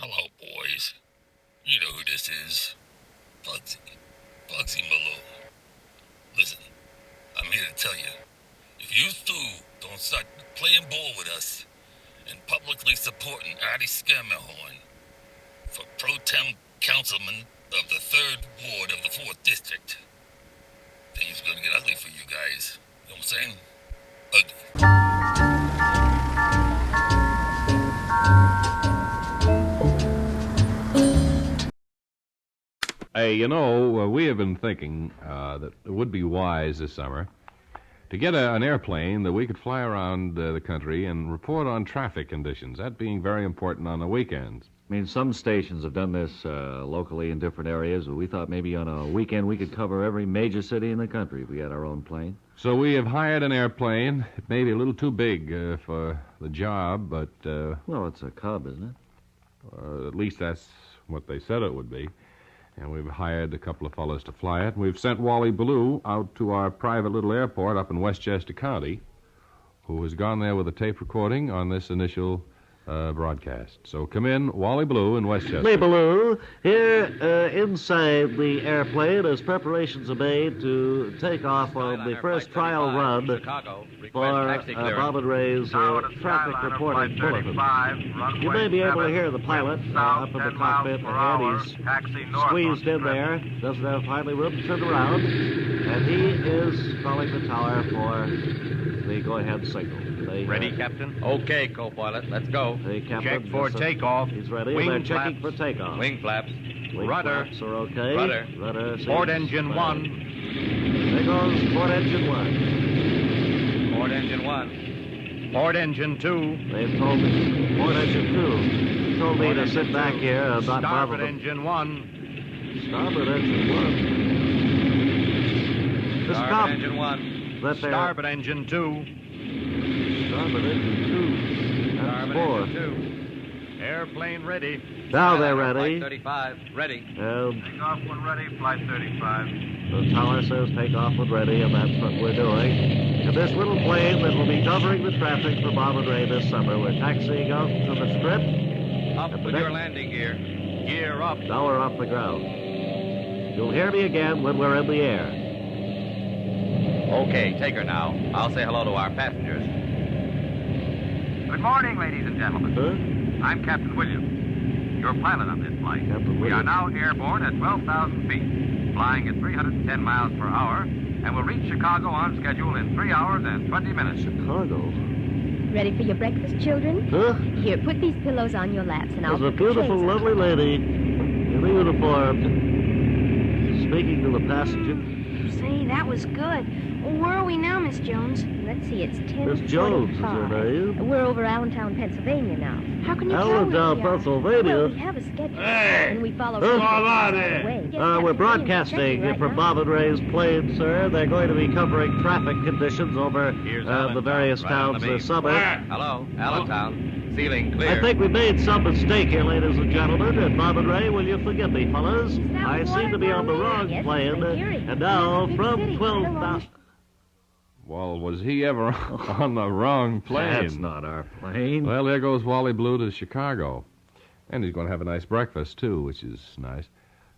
Hello, boys. You know who this is. Bugsy Malone. Listen, I'm here to tell you, if you two don't start playing ball with us and publicly supporting Artie Schermerhorn for pro tem councilman of the 3rd Ward of the 4th District, things are gonna get ugly for you guys. You know what I'm saying? Ugly. Hey, we have been thinking that it would be wise this summer to get an airplane that we could fly around the country and report on traffic conditions, that being very important on the weekends. I mean, some stations have done this locally in different areas, but we thought maybe on a weekend we could cover every major city in the country if we had our own plane. So we have hired an airplane. It may be a little too big for the job, but... Well, it's a Cub, isn't it? At least that's what they said it would be. And we've hired a couple of fellows to fly it. We've sent Wally Ballou out to our private little airport up in Westchester County, who has gone there with a tape recording on this initial broadcast. So come in, Wally Ballou in Westchester. Wally Ballou, here inside the airplane as preparations are made to take off on the first trial run for Bob and Ray's traffic reporting bulletin. You may be able to hear the pilot up in the cockpit ahead. He's squeezed in there, doesn't have hardly room to turn around, and he is calling the tower for the go-ahead signal. Ready, Captain? Okay, co-pilot. Let's go. Check for takeoff. He's ready. Wing They're checking flaps. for takeoff. Wing flaps. Wing Rudder. flaps are okay. Rudder. Port engine 1. There goes port engine 1. Port engine 1. Port engine 2. They've told me. Port engine 2. Told me to sit back here and not bother Starboard them. engine 1. Starboard engine 1. This Starboard engine 1. Starboard engine 2. Starboard engine 2. That's Starboard 4. engine 2. Airplane ready. Now they're ready. Flight 35. Ready. And Takeoff when ready. Flight 35. the tower says takeoff when ready, and that's what we're doing. And this little plane that will be covering the traffic for Bob and Ray this summer, we're taxiing out to the strip. Up with your landing gear. Gear up. Now we're off the ground. You'll hear me again when we're in the air. Okay, take her now. I'll say hello to our passengers. Good morning, ladies and gentlemen. Huh? I'm Captain Williams, your pilot on this flight. Captain We are Williams. now airborne at 12,000 feet, flying at 310 miles per hour, and will reach Chicago on schedule in 3 hours and 20 minutes. Chicago? Ready for your breakfast, children? Huh? Here, put these pillows on your laps and I'll There's a put the beautiful, trays out. lovely lady in uniform speaking to the passenger. Say, that was good. Where are we now, Miss Jones? Let's see, it's 10:45. Miss Jones is her name. We're over Allentown, Pennsylvania now. How can you tell Allentown, where we are? Pennsylvania. Well, we have a schedule. And we follow... Huh? the way. Yes, We're Captain, broadcasting checking right from now. Bob and Ray's plane, sir. They're going to be covering traffic conditions over the various towns this summer. Hello, Allentown. Ceiling clear. I think we made some mistake here, ladies and gentlemen. And Bob and Ray, will you forgive me, fellas? that I seem to be on the wrong Yes, plane. Lake Erie. And now, Big from city, 12,000... Well, was he ever on the wrong plane? That's not our plane. Well, there goes Wally Ballou to Chicago. And he's going to have a nice breakfast, too, which is nice.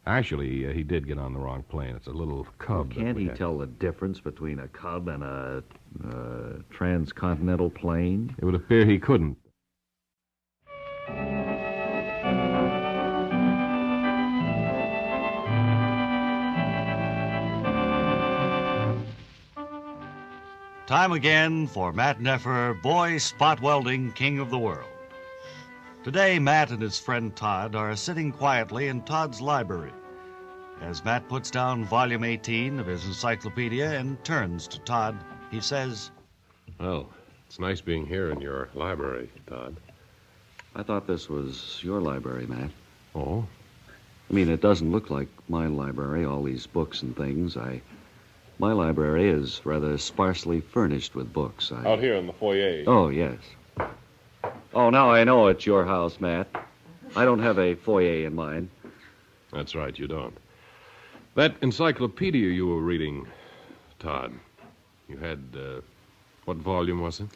Actually, he did get on the wrong plane. It's a little Cub. Can't he tell the difference between a Cub and a transcontinental plane? It would appear he couldn't. Time again for Matt Neffer, boy spot welding king of the world. Today, Matt and his friend Todd are sitting quietly in Todd's library as Matt puts down volume 18 of his encyclopedia and turns to Todd. He says, Well, it's nice being here in your library, Todd. I thought this was your library, Matt. Oh? I mean, it doesn't look like my library, all these books and things. My library is rather sparsely furnished with books. Out here in the foyer. Oh, yes. Oh, now I know it's your house, Matt. I don't have a foyer in mine. That's right, you don't. That encyclopedia you were reading, Todd, you had, what volume was it?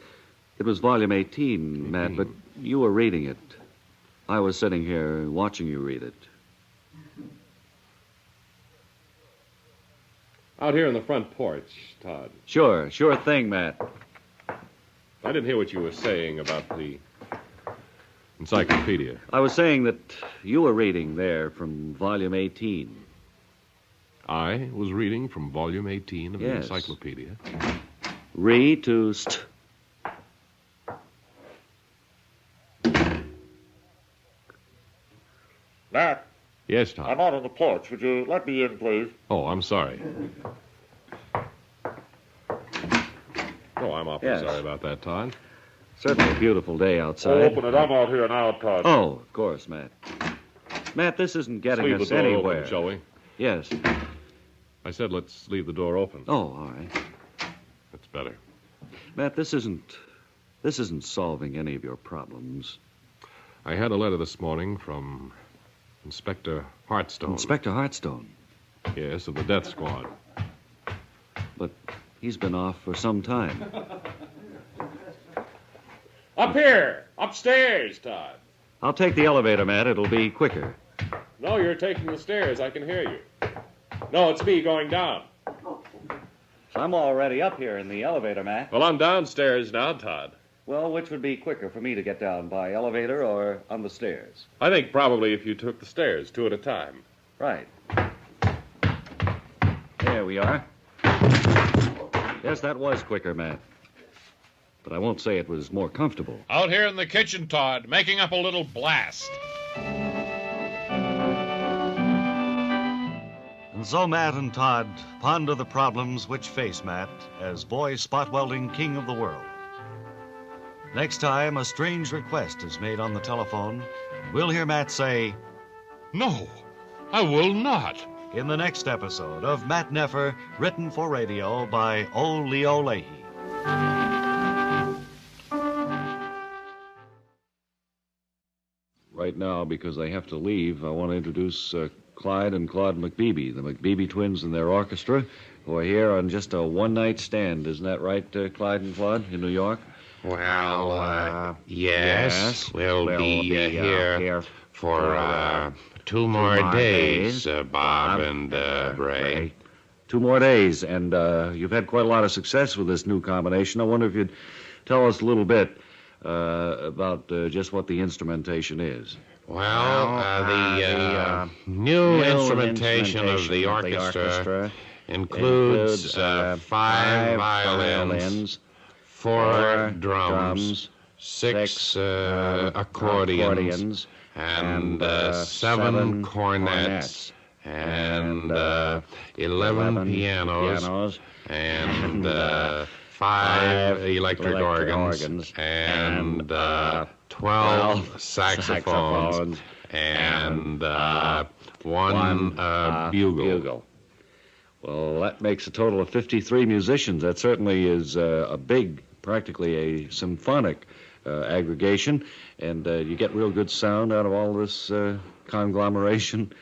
It was volume 18, Matt, but you were reading it. I was sitting here watching you read it. Out here on the front porch, Todd. Sure thing, Matt. I didn't hear what you were saying about the encyclopedia. I was saying that you were reading there from volume 18. I was reading from volume 18 of the Yes. encyclopedia. Read to st. Matt, Yes, Todd. I'm out on the porch. Would you let me in, please? Oh, I'm sorry. Oh, I'm awfully Yes. sorry about that, Todd. Certainly a beautiful day outside. Oh, open it. I'm out here now, Todd. Oh, of course, Matt. Matt, this isn't getting Let's leave us the door anywhere. open, shall we? Yes. I said let's leave the door open. Oh, all right. That's better. Matt, this isn't solving any of your problems. I had a letter this morning from Inspector Hartstone. Inspector Hartstone. Yes, of the death squad. But he's been off for some time. Up here! Upstairs, Todd. I'll take the elevator, Matt. It'll be quicker. No, you're taking the stairs. I can hear you. No, it's me going down. I'm already up here in the elevator, Matt. Well, I'm downstairs now, Todd. Well, which would be quicker for me to get down, by elevator or on the stairs? I think probably if you took the stairs, 2 at a time. Right. There we are. Yes, that was quicker, Matt. But I won't say it was more comfortable. Out here in the kitchen, Todd, making up a little blast. And so Matt and Todd ponder the problems which face Matt as boy spot welding king of the world. Next time, a strange request is made on the telephone. We'll hear Matt say, No, I will not. in the next episode of Matt Neffer, written for radio by O. Leo Leahy. Right now, because I have to leave, I want to introduce Clyde and Claude McBeebee, the McBeebee Twins and their orchestra, who are here on just a one-night stand. Isn't that right, Clyde and Claude, in New York? Well, yes. We'll be here for 2 more days, Bob and Ray. 2 more days, and you've had quite a lot of success with this new combination. I wonder if you'd tell us a little bit about just what the instrumentation is. Well, the new instrumentation of the orchestra includes 5 violins, 4 drums, 6 accordions, and 7 cornets, and 11 pianos, and 5 electric organs, and 12 saxophones, and 1 bugle. Well, that makes a total of 53 musicians. That certainly is a big, practically a symphonic aggregation, and you get real good sound out of all this conglomeration.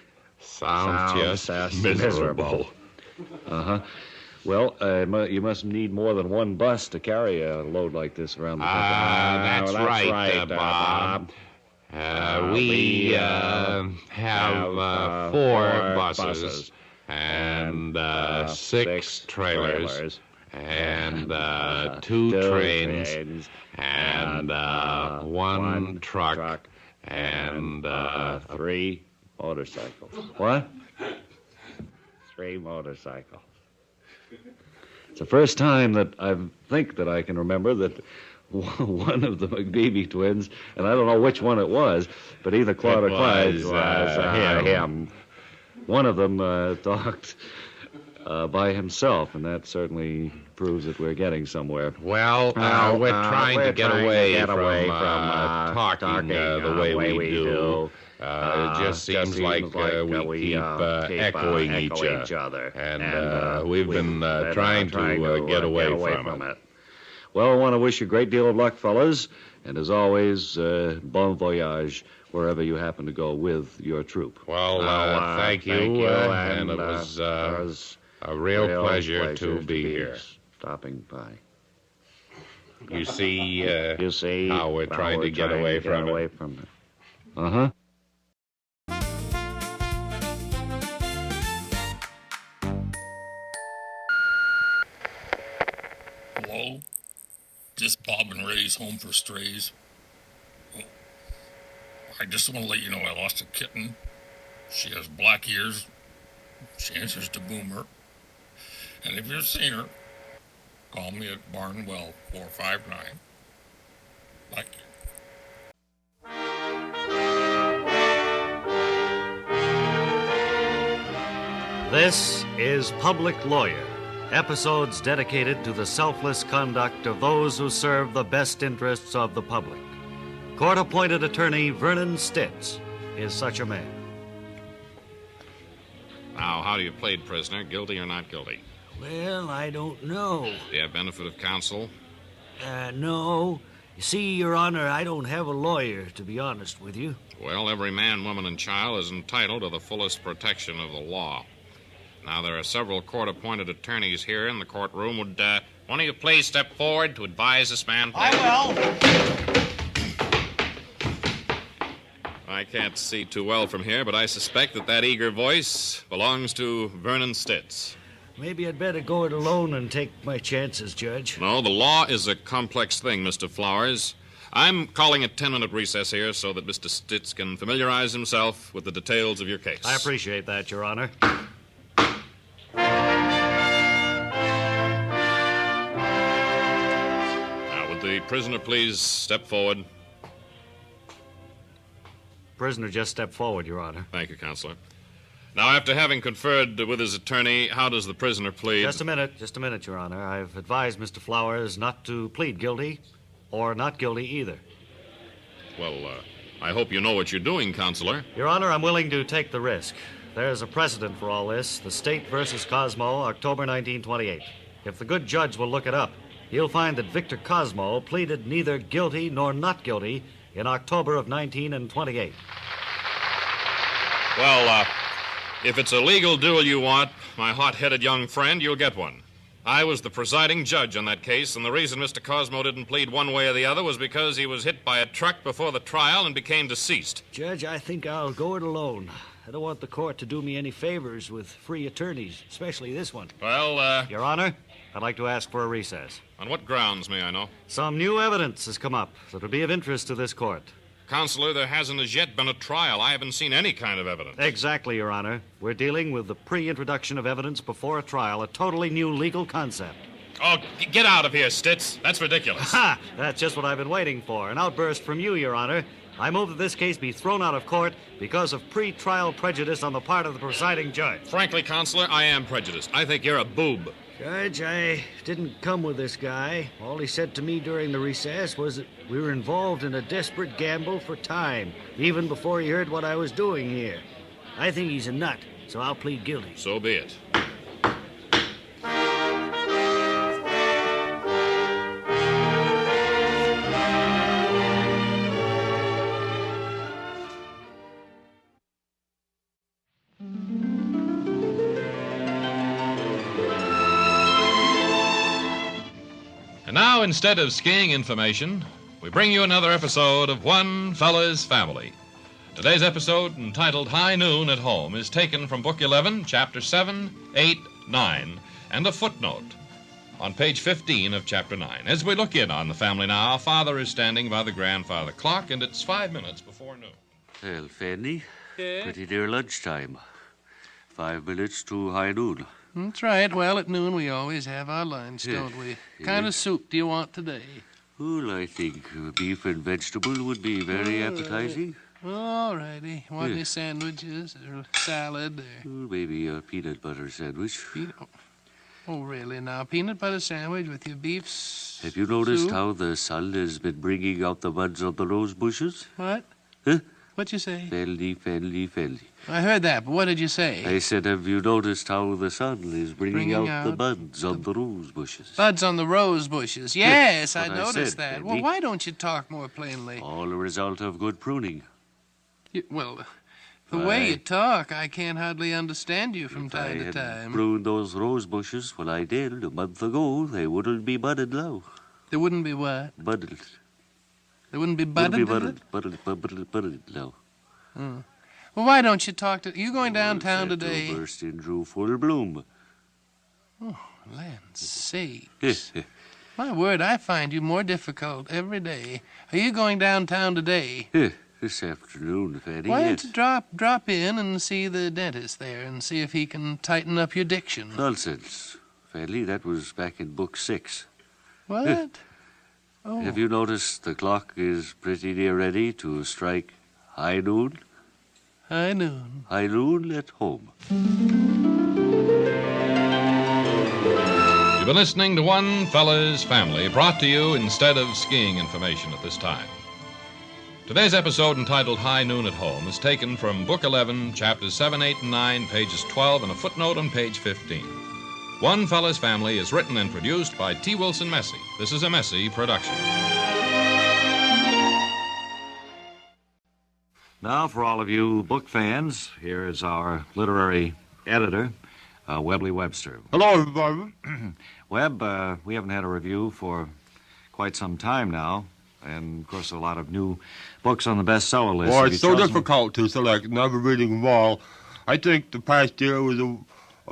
Sounds just miserable. Uh-huh. Well, you must need more than 1 bus to carry a load like this around the country. That's right, Bob. We have 4 buses and 6 trailers and 2 trains and 1 truck and 3 motorcycles. What? 3 motorcycles. It's the first time that I think that I can remember that one of the McBeebee twins, and I don't know which one it was, but either Claude or Clyde was him. One of them talked by himself, and that certainly proves that we're getting somewhere. Well, we're trying to get away from talking the way we do. It just seems like we keep echoing each other. And we've been trying to get away from it. Well, I want to wish you a great deal of luck, fellas. And as always, bon voyage wherever you happen to go with your troupe. Well, thank you. And it was a real pleasure to be here. Stopping by. You see how we're trying to get away from it. Uh-huh. Hello? This Bob and Ray's Home for Strays. Oh, I just want to let you know I lost a kitten. She has black ears. She answers to Boomer. And if you've seen her, call me at Barnwell 459. Thank you. This is Public Lawyer, episodes dedicated to the selfless conduct of those who serve the best interests of the public. Court-appointed attorney Vernon Stitz is such a man. Now, how do you plead, prisoner? Guilty or not guilty? Well, I don't know. Do you have benefit of counsel? No. You see, Your Honor, I don't have a lawyer, to be honest with you. Well, every man, woman, and child is entitled to the fullest protection of the law. Now, there are several court-appointed attorneys here in the courtroom. Would one of you please step forward to advise this man? I will. I can't see too well from here, but I suspect that eager voice belongs to Vernon Stitz. Maybe I'd better go it alone and take my chances, Judge. No, the law is a complex thing, Mr. Flowers. I'm calling a 10-minute recess here so that Mr. Stitz can familiarize himself with the details of your case. I appreciate that, Your Honor. Now, would the prisoner please step forward? Prisoner just stepped forward, Your Honor. Thank you, Counselor. Now, after having conferred with his attorney, how does the prisoner plead? Just a minute, Your Honor. I've advised Mr. Flowers not to plead guilty or not guilty either. Well, I hope you know what you're doing, Counselor. Your Honor, I'm willing to take the risk. There's a precedent for all this, the State versus Cosmo, October 1928. If the good judge will look it up, he'll find that Victor Cosmo pleaded neither guilty nor not guilty in October of 1928. Well, if it's a legal duel you want, my hot-headed young friend, you'll get one. I was the presiding judge on that case, and the reason Mr. Cosmo didn't plead one way or the other was because he was hit by a truck before the trial and became deceased. Judge, I think I'll go it alone. I don't want the court to do me any favors with free attorneys, especially this one. Well, Your Honor, I'd like to ask for a recess. On what grounds, may I know? Some new evidence has come up that will be of interest to this court. Counselor, there hasn't as yet been a trial. I haven't seen any kind of evidence. Exactly, Your Honor. We're dealing with the pre-introduction of evidence before a trial, a totally new legal concept. Oh, get out of here, Stitz. That's ridiculous. Ha! That's just what I've been waiting for. An outburst from you, Your Honor. I move that this case be thrown out of court because of pre-trial prejudice on the part of the presiding judge. Frankly, Counselor, I am prejudiced. I think you're a boob. Judge, I didn't come with this guy. All he said to me during the recess was that we were involved in a desperate gamble for time, even before he heard what I was doing here. I think he's a nut, so I'll plead guilty. So be it. And now, instead of skiing information, we bring you another episode of One Fella's Family. Today's episode, entitled High Noon at Home, is taken from Book 11, Chapter 7, 8, 9, and a footnote on page 15 of Chapter 9. As we look in on the family now, Father is standing by the grandfather clock, and it's 5 minutes before noon. Well, Fanny, pretty near lunchtime. 5 minutes to high noon. That's right. Well, at noon we always have our lunch, don't we? What kind of soup do you want today? Well, I think beef and vegetable would be very appetizing. All righty. Want any sandwiches or salad? Or... maybe a peanut butter sandwich. Oh, really? Now, peanut butter sandwich with your beef Have you noticed soup? how the sun has been bringing out the buds on the rose bushes? What? Huh? What'd you say? Felly. I heard that, but what did you say? I said, have you noticed how the sun is bringing out the buds on the rose bushes? Buds on the rose bushes. Yes, I noticed that. Fanny. Well, why don't you talk more plainly? All a result of good pruning. The way you talk, I can't hardly understand you from time to time. Pruned those rose bushes when I did a month ago, they wouldn't be budded now. They wouldn't be what? Budded. They wouldn't be budded? Budded now. Well, why don't you talk to... You going downtown today? Burst into full bloom. Oh, land's sakes. My word, I find you more difficult every day. Are you going downtown today? This afternoon, Fatty. Why don't you drop in and see the dentist there and see if he can tighten up your diction? Nonsense, Fatty. That was back in book 6. What? Oh. Have you noticed the clock is pretty near ready to strike high noon? High noon. High noon at home. You've been listening to One Fella's Family, brought to you instead of skiing information at this time. Today's episode, entitled High Noon at Home, is taken from Book 11, Chapters 7, 8, and 9, pages 12, and a footnote on page 15. One Fella's Family is written and produced by T. Wilson Messy. This is a Messy production. Now, for all of you book fans, here is our literary editor, Webley Webster. Hello, everybody. Webb, we haven't had a review for quite some time now. And, of course, a lot of new books on the bestseller list. Well, it's so difficult to select, never reading them all. I think the past year was a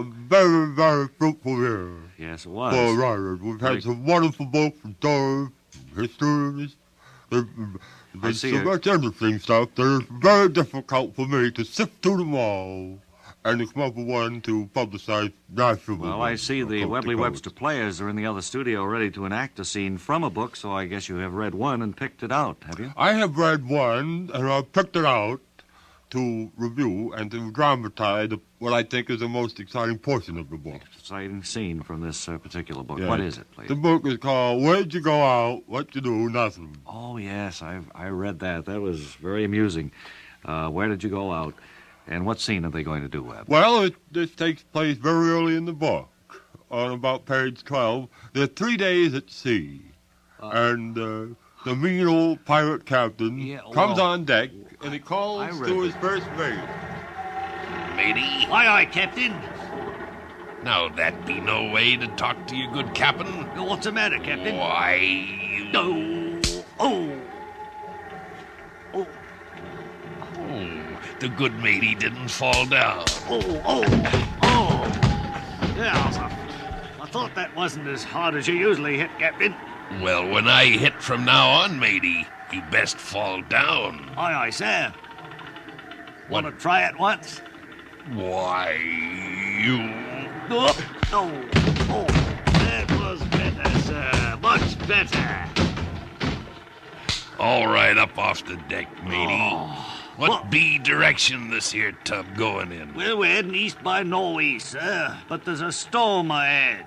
very, very fruitful year. Yes, it was. For writers. We've had some wonderful books and stories, histories. There's so much interesting stuff that it's very difficult for me to sift through them all and to come up with one to publicize nationally. Well, I see the Webley Webster players are in the other studio ready to enact a scene from a book, so I guess you have read one and picked it out, have you? I have read one, and I've picked it out to review and to dramatize what I think is the most exciting portion of the book. Exciting scene from this particular book. Yes. What is it, please? The book is called Where'd You Go Out, What You Do, Nothing. Oh, yes, I read that. That was very amusing. Where did you go out? And what scene are they going to do, Webb? Well, this takes place very early in the book, on about page 12. There are 3 days at sea, and the mean old pirate captain comes on deck, and he calls to his first mate. Matey? Aye, Captain. Now, that be no way to talk to your good captain. What's the matter, Captain? Why, you... The good matey didn't fall down. Yeah, I thought that wasn't as hard as you usually hit, Captain. Well, when I hit from now on, matey, you best fall down. Aye, sir. Want to try it once? Why, you... That was better, sir. Much better. All right, up off the deck, matey. What be direction this here tub going in? Well, we're heading east by northeast, sir. But there's a storm ahead.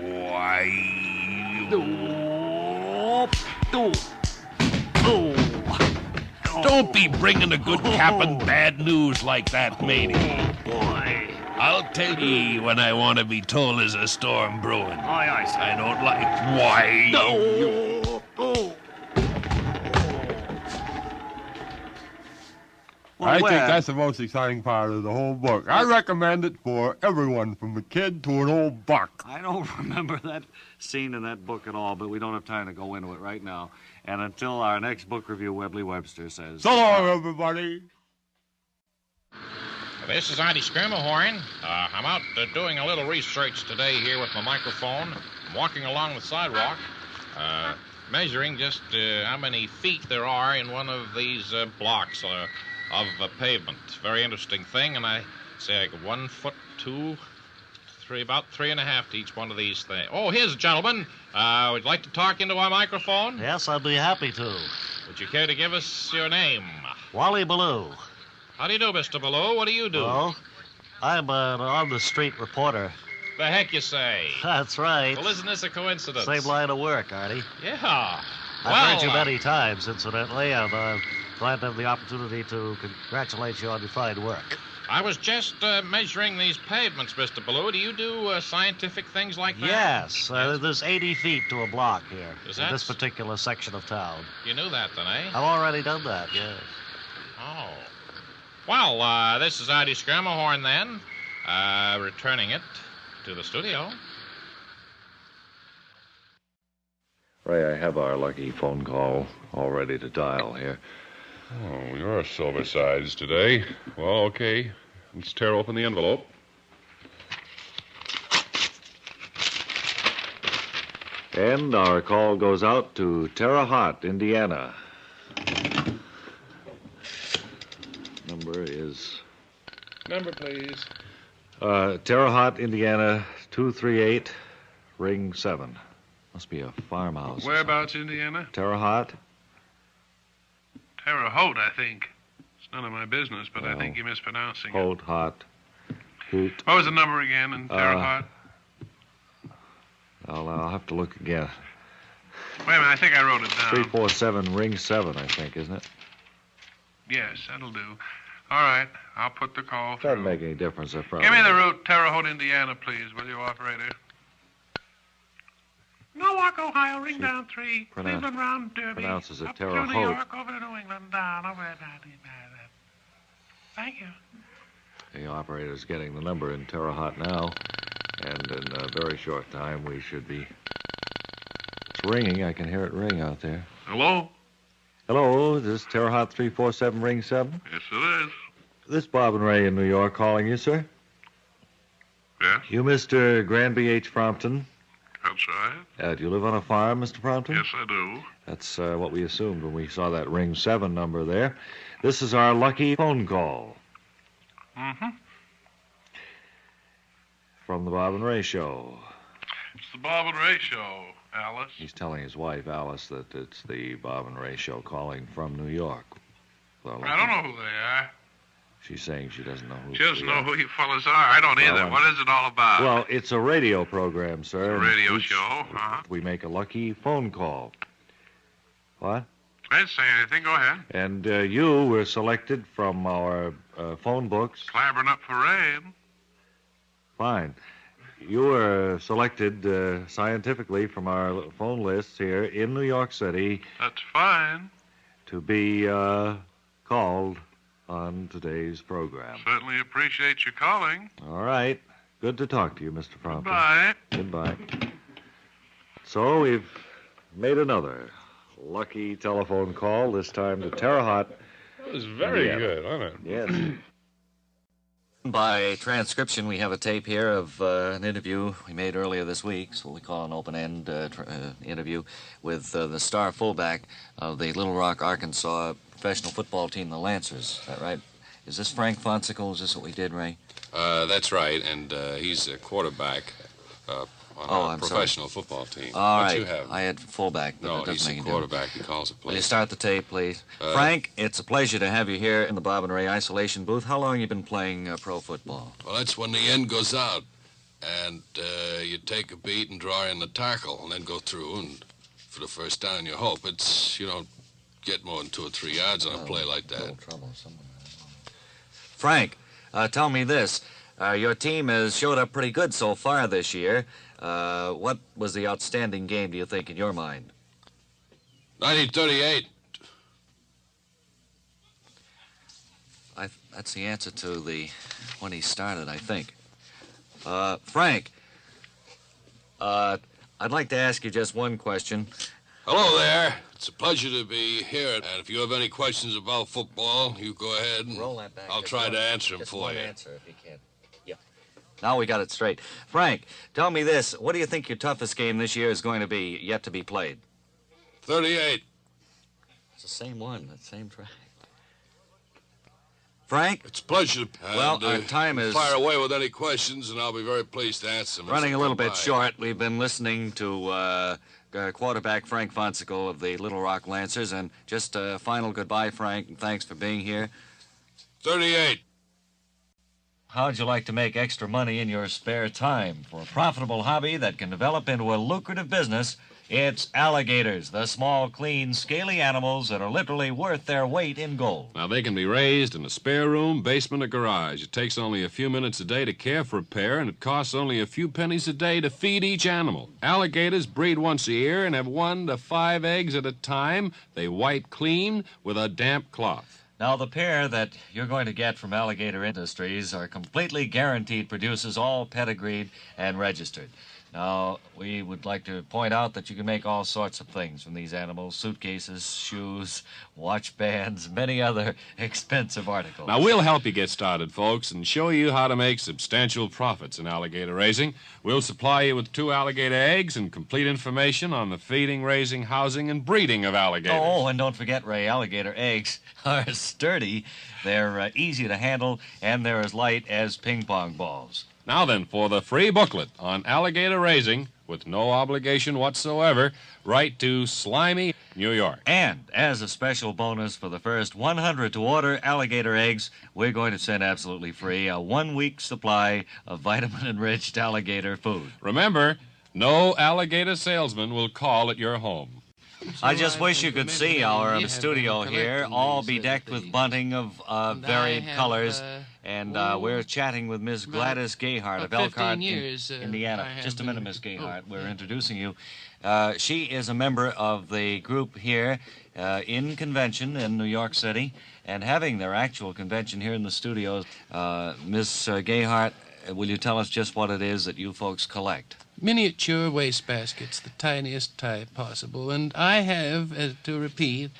Why, Don't be bringing a good captain bad news like that, matey. Boy. I'll tell ye when I want to be told there's a storm brewing. Aye, sir. I don't like... Why... I think that's the most exciting part of the whole book. I recommend it for everyone, from a kid to an old buck. I don't remember that scene in that book at all, but we don't have time to go into it right now. And until our next book review, Webley Webster says... So long, everybody. This is Artie Schermerhorn. I'm out doing a little research today here with my microphone. I'm walking along the sidewalk, measuring just how many feet there are in one of these blocks of pavement. Very interesting thing, and I say I got 1 foot, 2, 3, about 3.5 to each one of these things. Oh, here's a gentleman. Would you like to talk into our microphone? Yes, I'd be happy to. Would you care to give us your name? Wally Ballou. How do you do, Mr. Ballou? What do you do? Well, I'm an on-the-street reporter. The heck you say? That's right. Well, isn't this a coincidence? Same line of work, Artie. Yeah. I've heard you many times, incidentally, and I'm glad to have the opportunity to congratulate you on your fine work. I was just measuring these pavements, Mr. Ballou. Do you do scientific things like that? Yes. There's 80 feet to a block here in this particular section of town. You knew that, then, eh? I've already done that, yes. Oh. Well, this is Artie Schermerhorn, then, returning it to the studio. Ray, I have our lucky phone call all ready to dial here. Oh, you're sober-sized today. Well, okay. Let's tear open the envelope. And our call goes out to Terre Haute, Indiana. Number is... Number, please. Terre Haute, Indiana, 238, ring 7. Must be a farmhouse. Whereabouts, Indiana? Terre Haute? Terre Haute, I think. It's none of my business, but I think you're mispronouncing it. Hot. Hoot. What was the number again in Terre Haute? I'll have to look again. Wait a minute, I think I wrote it down. 347, ring 7, I think, isn't it? Yes, that'll do. All right, I'll put the call through. Doesn't make any difference, I promise. Give me the route, Terre Haute, Indiana, please, will you, operator? Norwalk, Ohio, ring down 3. Cleveland round Derby. Pronounces it up Terre through New Haute. York, over to New England, down, over at... Thank you. The operator's getting the number in Terre Haute now, and in a very short time we should be... It's ringing. I can hear it ring out there. Hello? Hello, this is Terre Haute 347, ring 7? Yes, it is. This is Bob and Ray in New York calling you, sir. Yes? You Mr. Granby H. Frompton? That's right. Do you live on a farm, Mr. Frompton? Yes, I do. That's what we assumed when we saw that ring 7 number there. This is our lucky phone call. Mm-hmm. From the Bob and Ray Show. It's the Bob and Ray Show, Alice. He's telling his wife, Alice, that it's the Bob and Ray Show calling from New York. Well, I don't know who they are. She's saying she doesn't know who She doesn't they know are. who you fellas are. I don't either. Well, What is it all about? Well, it's a radio program, sir. It's a radio and each- show, huh? We make a lucky phone call. What? I didn't say anything. Go ahead. And you were selected from our phone books. Clambering up for rain. Fine. You were selected scientifically from our phone lists here in New York City That's fine. to be called on today's program. Certainly appreciate you calling. All right. Good to talk to you, Mr. Frompton. Goodbye. Goodbye. So we've made another lucky telephone call, this time to Terre Haute. That was very Indiana. good, wasn't it? Yes. By transcription, we have a tape here of an interview we made earlier this week, so we call an open-end interview with the star fullback of the Little Rock, Arkansas professional football team, the Lancers. Is that right? Is this Frank Fonsicle? Is this what we did, Ray? That's right, and he's a quarterback on a professional football team. All What right. you have? I had fullback, but No, it doesn't he's make a any quarterback. difference. He calls a play. Will you start the tape, please? Frank, it's a pleasure to have you here in the Bob and Ray Isolation Booth. How long have you been playing pro football? Well, that's when the end goes out, and you take a beat and draw in the tackle, and then go through, and for the first down, you hope you don't get more than 2 or 3 yards on a play like that. Trouble somewhere. Frank, tell me this. Your team has showed up pretty good so far this year. What was the outstanding game, do you think, in your mind? 1938. That's the answer to the when he started, I think. Frank, I'd like to ask you just one question. Hello there. It's a pleasure to be here. And if you have any questions about football, you go ahead and Roll that back. I'll try to answer them Just for one you. answer, if you can. Yeah. Now we got it straight. Frank, tell me this. What do you think your toughest game this year is going to be yet to be played? 38. It's the same one, the same track. Frank? It's a pleasure. Well, our time is Fire away with any questions, and I'll be very pleased to answer them. running a little bit Bye. short. We've been listening to quarterback Frank Fonsicle of the Little Rock Lancers, and just a final goodbye, Frank, and thanks for being here. 38. How'd you like to make extra money in your spare time? For a profitable hobby that can develop into a lucrative business, it's alligators, the small, clean, scaly animals that are literally worth their weight in gold. Now, they can be raised in a spare room, basement, or garage. It takes only a few minutes a day to care for a pair, and it costs only a few pennies a day to feed each animal. Alligators breed once a year and have 1 to 5 eggs at a time. They white clean with a damp cloth. Now, the pair that you're going to get from Alligator Industries are completely guaranteed producers, all pedigreed and registered. Now, we would like to point out that you can make all sorts of things from these animals: suitcases, shoes, watch bands, many other expensive articles. Now, we'll help you get started, folks, and show you how to make substantial profits in alligator raising. We'll supply you with 2 alligator eggs and complete information on the feeding, raising, housing, and breeding of alligators. Oh, and don't forget, Ray, alligator eggs are sturdy, they're easy to handle, and they're as light as ping-pong balls. Now then, for the free booklet on alligator raising, with no obligation whatsoever, write to Slimy, New York. And as a special bonus for the first 100 to order alligator eggs, we're going to send absolutely free a 1-week supply of vitamin-enriched alligator food. Remember, no alligator salesman will call at your home. I just wish you could see our studio here, all bedecked with bunting of varied colors. And we're chatting with Miss Gladys Gayhart of Elkhart, Indiana. Just a minute, Miss Gayhart. We're introducing you. She is a member of the group here in convention in New York City, and having their actual convention here in the studios. Miss Gayhart, will you tell us just what it is that you folks collect? Miniature wastebaskets, the tiniest type possible. And I have, to repeat,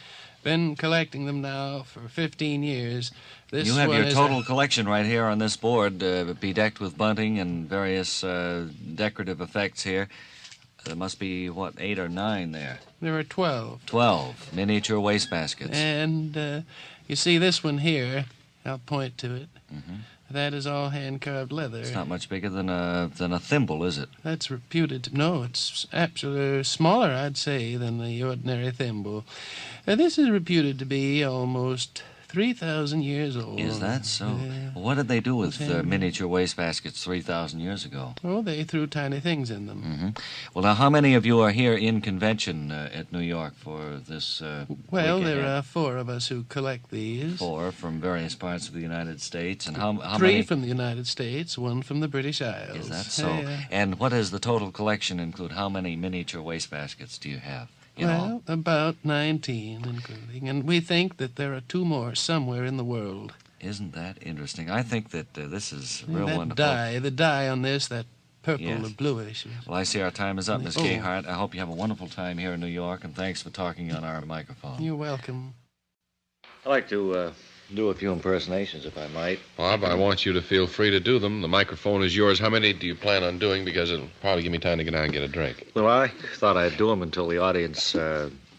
been collecting them now for 15 years. You have your total collection right here on this board, bedecked with bunting and various decorative effects here. There must be, 8 or 9 there? There are 12. 12 miniature wastebaskets. And you see this one here, I'll point to it. Mm-hmm. That is all hand-carved leather. It's not much bigger than a thimble, is it? That's reputed to... No, it's absolutely smaller, I'd say, than the ordinary thimble. This is reputed to be almost 3,000 years old. Is that so? What did they do with miniature wastebaskets 3,000 years ago? Oh, they threw tiny things in them. Mm-hmm. Well, now, how many of you are here in convention at New York for this Well, week there ahead? are 4 of us who collect these. 4 from various parts of the United States. And how 3 many? from the United States, 1 from the British Isles. Is that so? And what does the total collection include? How many miniature wastebaskets do you have? Well, about 19, including. And we think that there are 2 more somewhere in the world. Isn't that interesting? I think that this is real that wonderful. The dye on this, that purple Yes. or bluish. Well, I see our time is up, Miss Oh. Gayhart. I hope you have a wonderful time here in New York, and thanks for talking on our microphone. You're welcome. I'd like to do a few impersonations, if I might. Bob, I want you to feel free to do them. The microphone is yours. How many do you plan on doing? Because it'll probably give me time to get down and get a drink. Well, I thought I'd do them until the audience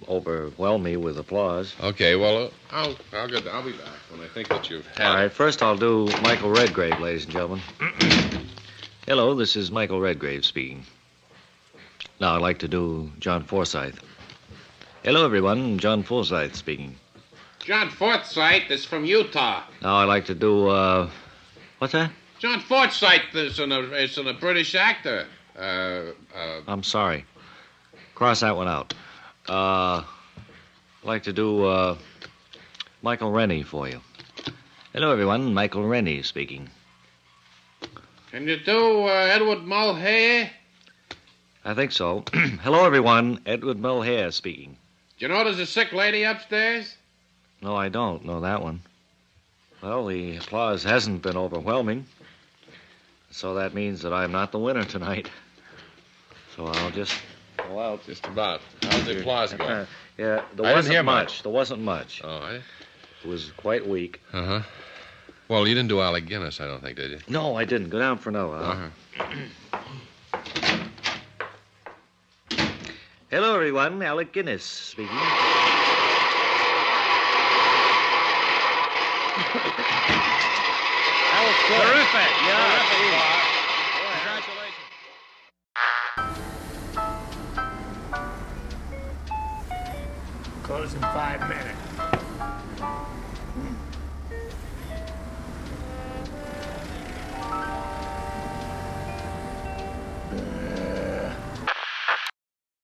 overwhelm me with applause. Okay, well, I'll be back when I think that you've had All right, first I'll do Michael Redgrave, ladies and gentlemen. Hello, this is Michael Redgrave speaking. Now I'd like to do John Forsythe. Hello, everyone. John Forsythe speaking. John Forsythe is from Utah. Now I'd like to do, what's that? John Forsythe is a British actor. I'm sorry. Cross that one out. I'd like to do, Michael Rennie for you. Hello, everyone. Michael Rennie speaking. Can you do Edward Mulhare? I think so. Hello, everyone. Edward Mulhare speaking. Do you know there's a sick lady upstairs? No, I don't know that one. Well, the applause hasn't been overwhelming. So that means that I'm not the winner tonight. So I'll just go out. Just about. How's the applause go? Yeah, I didn't hear much. There wasn't much. Oh, It was quite weak. Uh-huh. Well, you didn't do Alec Guinness, I don't think, did you? No, I didn't. Go down for another. Uh-huh. Hello, everyone. Alec Guinness speaking. That was terrific. Congratulations. Close in 5 minutes.